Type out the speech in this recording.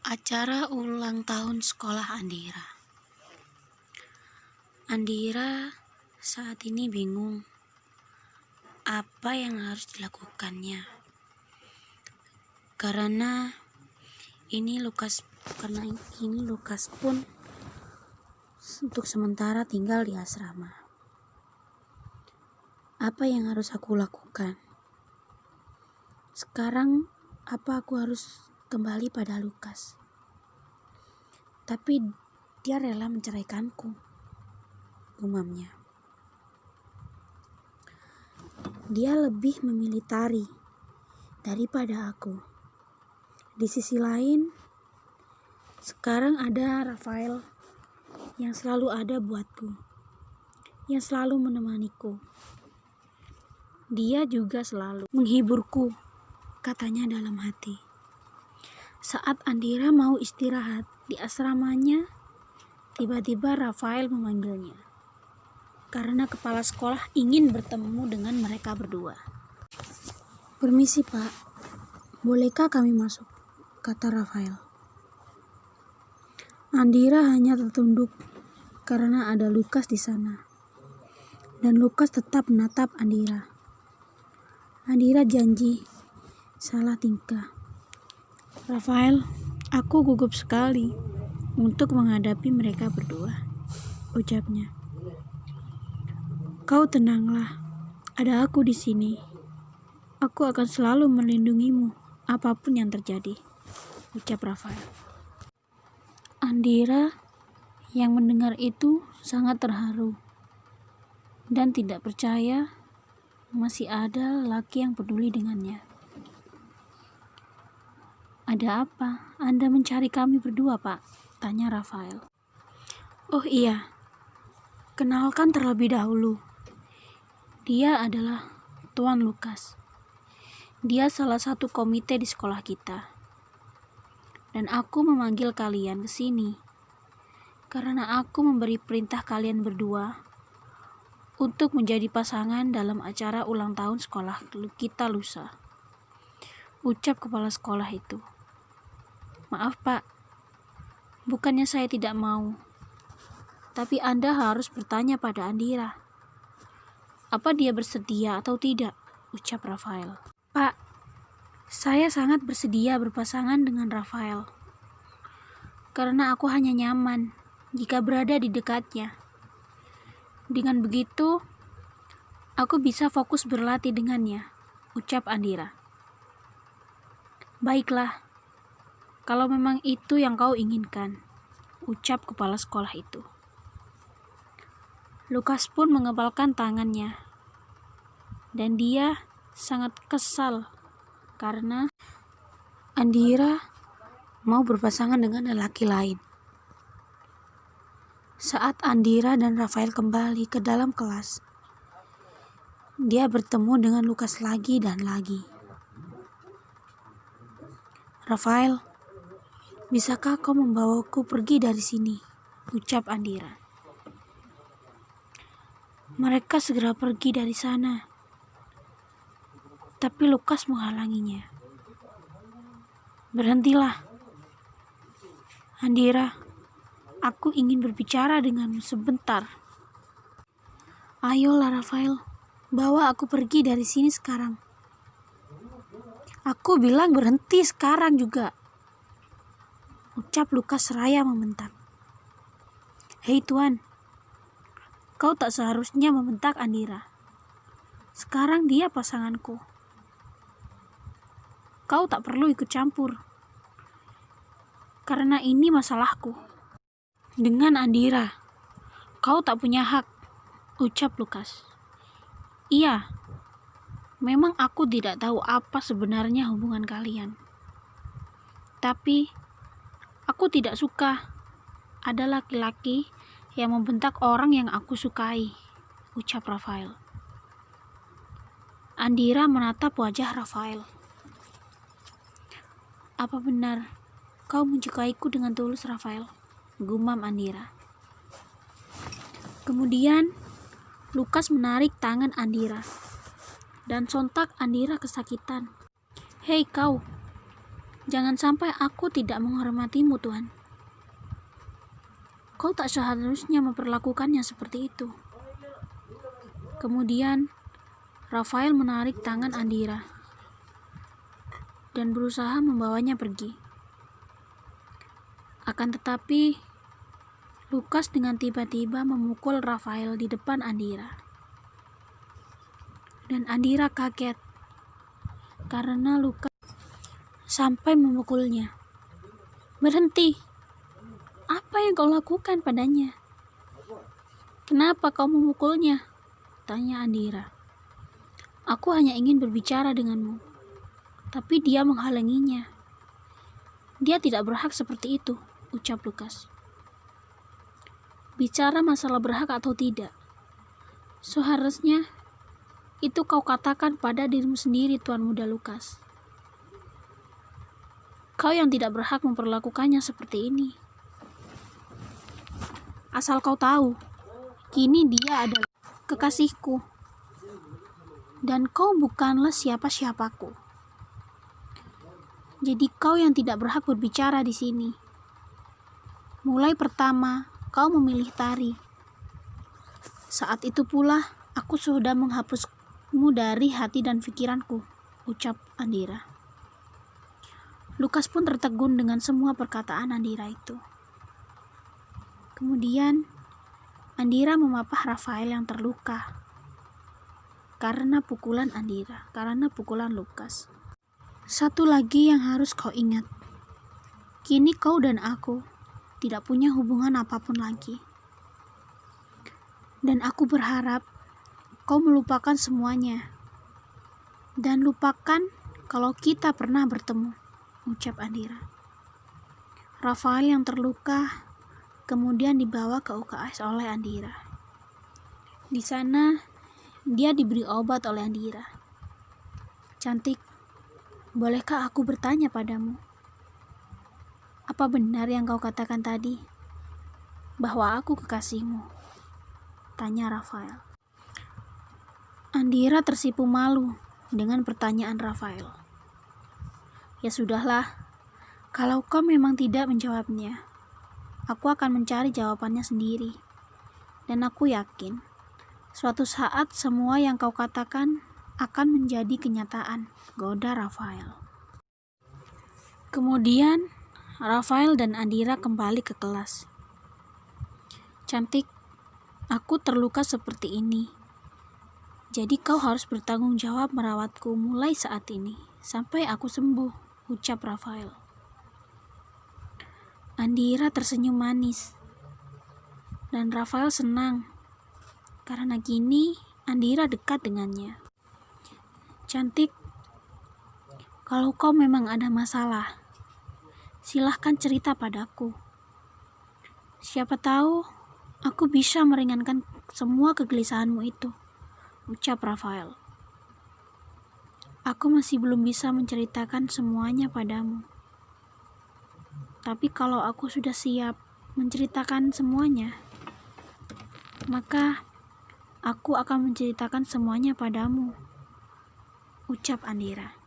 Acara ulang tahun sekolah Andira. Andira saat ini bingung apa yang harus dilakukannya. Karena ini Lukas pun untuk sementara tinggal di asrama. Apa yang harus aku lakukan? Sekarang apa aku harus kembali pada Lukas? Tapi dia rela menceraikanku, gumamnya. Dia lebih memilih Tari daripada aku. Di sisi lain, sekarang ada Rafael yang selalu ada buatku, yang selalu menemaniku. Dia juga selalu menghiburku, katanya dalam hati. Saat Andira mau istirahat di asramanya, tiba-tiba Rafael memanggilnya. Karena kepala sekolah ingin bertemu dengan mereka berdua. "Permisi, Pak. Bolehkah kami masuk?" kata Rafael. Andira hanya tertunduk karena ada Lukas di sana. Dan Lukas tetap menatap Andira. Andira janji salah tingkah. "Rafael, aku gugup sekali untuk menghadapi mereka berdua," ucapnya. "Kau tenanglah, ada aku di sini. Aku akan selalu melindungimu apapun yang terjadi," ucap Rafael. Andira yang mendengar itu sangat terharu dan tidak percaya masih ada lelaki yang peduli dengannya. "Ada apa? Anda mencari kami berdua, Pak?" tanya Rafael. "Oh iya, kenalkan terlebih dahulu. Dia adalah Tuan Lukas. Dia salah satu komite di sekolah kita. Dan aku memanggil kalian ke sini karena aku memberi perintah kalian berdua untuk menjadi pasangan dalam acara ulang tahun sekolah kita lusa," ucap kepala sekolah itu. "Maaf, Pak. Bukannya saya tidak mau. Tapi Anda harus bertanya pada Andira. Apa dia bersedia atau tidak?" ucap Rafael. "Pak, saya sangat bersedia berpasangan dengan Rafael. Karena aku hanya nyaman jika berada di dekatnya. Dengan begitu, aku bisa fokus berlatih dengannya," ucap Andira. "Baiklah, kalau memang itu yang kau inginkan," ucap kepala sekolah itu. Lukas pun mengepalkan tangannya. Dan dia sangat kesal karena Andira mau berpasangan dengan lelaki lain. Saat Andira dan Rafael kembali ke dalam kelas, dia bertemu dengan Lukas lagi dan lagi. "Rafael, bisakah kau membawaku pergi dari sini?" ucap Andira. Mereka segera pergi dari sana, tapi Lukas menghalanginya. "Berhentilah, Andira. Aku ingin berbicara denganmu sebentar." "Ayolah Rafael, bawa aku pergi dari sini sekarang." "Aku bilang berhenti sekarang juga," ucap Lukas seraya membentak. "Hei Tuan, kau tak seharusnya membentak Andira. Sekarang dia pasanganku. Kau tak perlu ikut campur. Karena ini masalahku dengan Andira. Kau tak punya hak," ucap Lukas. "Iya, memang aku tidak tahu apa sebenarnya hubungan kalian. Tapi aku tidak suka ada laki-laki yang membentak orang yang aku sukai," ucap Rafael. Andira menatap wajah Rafael. "Apa benar kau menyukaiku dengan tulus, Rafael?" gumam Andira. Kemudian Lukas menarik tangan Andira, dan sontak Andira kesakitan. "Hei kau, Jangan sampai aku tidak menghormatimu, Tuan. Kau tak seharusnya memperlakukannya seperti itu. Kemudian, Rafael menarik tangan Andira dan berusaha membawanya pergi. Akan tetapi, Lukas dengan tiba-tiba memukul Rafael di depan Andira. Dan Andira kaget karena Lukas sampai memukulnya. "Berhenti! Apa yang kau lakukan padanya? Kenapa kau memukulnya?" tanya Andira. "Aku hanya ingin berbicara denganmu." Tapi dia menghalanginya. "Dia tidak berhak seperti itu," ucap Lukas. "Bicara masalah berhak atau tidak, seharusnya itu kau katakan pada dirimu sendiri, Tuan Muda Lukas. Kau yang tidak berhak memperlakukannya seperti ini. Asal kau tahu, kini dia adalah kekasihku, dan kau bukanlah siapa-siapaku. Jadi kau yang tidak berhak berbicara di sini. Mulai pertama, kau memilih tari. Saat itu pula, aku sudah menghapusmu dari hati dan pikiranku," ucap Andira. Lukas pun tertegun dengan semua perkataan Andira itu. Kemudian, Andira memapah Rafael yang terluka karena pukulan Lukas. "Satu lagi yang harus kau ingat. Kini kau dan aku tidak punya hubungan apapun lagi. Dan aku berharap kau melupakan semuanya. Dan lupakan kalau kita pernah bertemu," ucap Andira. Rafael yang terluka kemudian dibawa ke UKS oleh Andira. Di sana, dia diberi obat oleh Andira. "Cantik, bolehkah aku bertanya padamu? Apa benar yang kau katakan tadi? Bahwa aku kekasihmu?" tanya Rafael. Andira tersipu malu dengan pertanyaan Rafael. "Ya sudahlah, kalau kau memang tidak menjawabnya, aku akan mencari jawabannya sendiri. Dan aku yakin, suatu saat semua yang kau katakan akan menjadi kenyataan," goda Rafael. Kemudian, Rafael dan Andira kembali ke kelas. "Cantik, aku terluka seperti ini. Jadi kau harus bertanggung jawab merawatku mulai saat ini, sampai aku sembuh," ucap Rafael. Andira tersenyum manis. Dan Rafael senang, karena kini Andira dekat dengannya. "Cantik, kalau kau memang ada masalah, silahkan cerita padaku. Siapa tahu aku bisa meringankan semua kegelisahanmu itu," ucap Rafael. "Aku masih belum bisa menceritakan semuanya padamu. Tapi kalau aku sudah siap menceritakan semuanya, maka aku akan menceritakan semuanya padamu," ucap Andira.